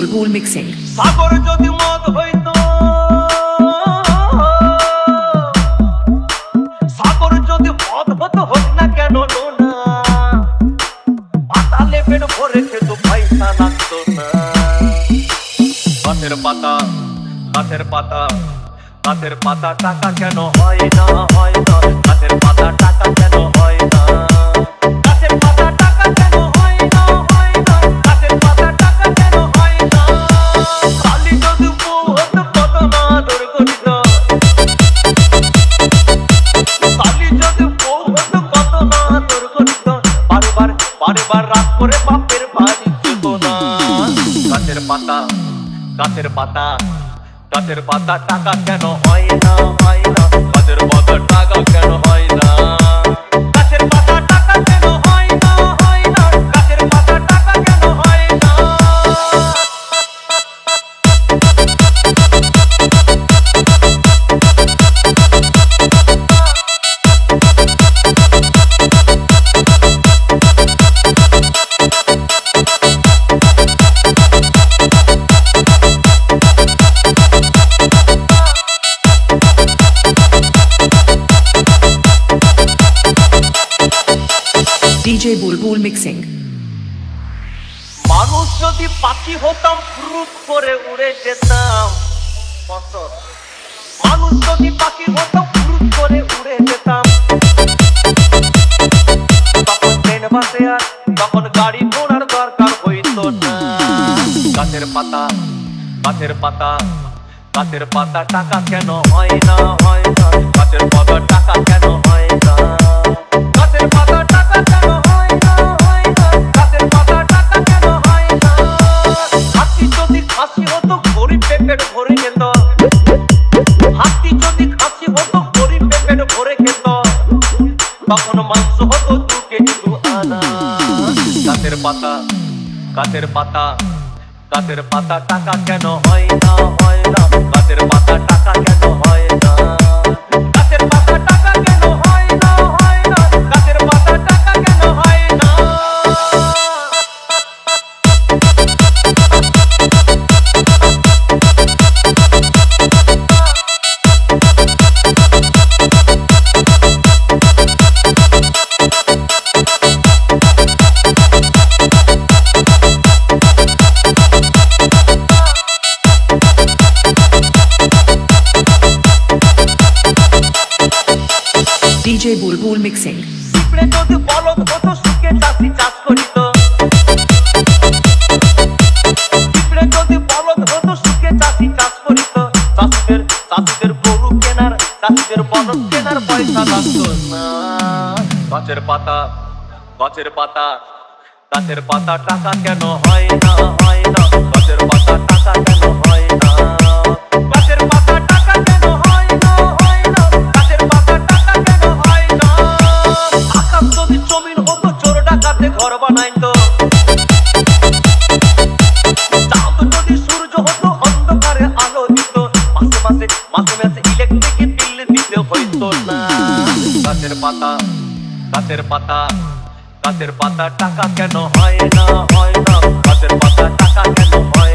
बुलबुल mixing. सागर যদি মদ হইতো, সাগর যদি মদ হতো হোক না কেন না, পাতালে পেট ভরে খেতো পয়সা লাগতো না। গাছের পাতা গাছের পাতা গাছের পাতা টাকা কেন হয় না, হয় না গাছের পাতা টাকা কেন হয় না, গাছের পাতা টাকা কেন হয় না, হয় না গাছের পাতা টাকা কেন হয় না। কালি যদি বউ হতো কত না আদর করিত, কালি যদি বউ হতো কত না আদর করিত, বারবার বারবার রাত করে বাপের বাড়ি যেত না। গাছের পাতা গাছের পাতা গাছের পাতা টাকা কেন হয় না, হয় না গাছের পাতা টাকা কেন হয় না, গাছের পাতা টাকা কেন হয় না, হয় না গাছের পাতা টাকা কেন হয় না। डीजे बुलबुल मिक्सिंग। মানুষ যদি পাখি হতাম ফুরুত করে উড়ে যেতাম, মানুষ যদি পাখি হতাম ফুরুত করে উড়ে যেতাম, তখন ট্রেন বাসে আর তখন গাড়ি ঘোড়ার দরকার হইতো না। গাছের পাতা গাছের পাতা গাছের পাতা টাকা কেন হয় না, হয় না গাছের পাতা টাকা কেন হয় না, গাছের পাতা টাকা কেন হয় না, হয় না গাছের পাতা টাকা কেন হয় না। হাতি যদি খাসি হতো গরিব পেট ভরে যেত, হাতি যদি খাসি হতো গরিব পেট ভরে খেত, তখন মাংস হতো 2 কেজি 2 আনা। গাছের পাতা গাছের পাতা গাছের পাতা টাকা কেন হয় না, হয় না গাছের পাতা টাকা কেন হয় না, গাছের পাতা টাকা কেন হয় না, হয় না গাছের পাতা টাকা কেন হয় না। डीजे बुलबुल मिक्सिंग। পিঁপড়ে যদি বলদ হতো সুখে চাষি চাষ করিত, পিঁপড়ে যদি বলদ হতো সুখে চাষি চাষ করিত, চাষিদের গরু কেনার চাষিদের বলদ কেনার পয়সা লাগতো না। গাছের পাতা গাছের পাতা গাছের পাতা টাকা কেন হয় না, হয় না গাছের পাতা টাকা কেন হয় না, গাছের পাতা টাকা কেন হয় না, হয় না গাছের পাতা টাকা কেন হয় না। আকাশ যদি জমিন হতো চোর ডাকাতে ঘর বানাইতো, চাঁদ যদি সূর্য হতো অন্ধকারে আলো দিত, মাসে মাসে মাসে মাসে ইলেকট্রিক বিল দিতে হইতো না। গাছের পাতা গাছের পাতা গাছের পাতা টাকা কেন হয় না, হয় না গাছের পাতা টাকা কেন হয়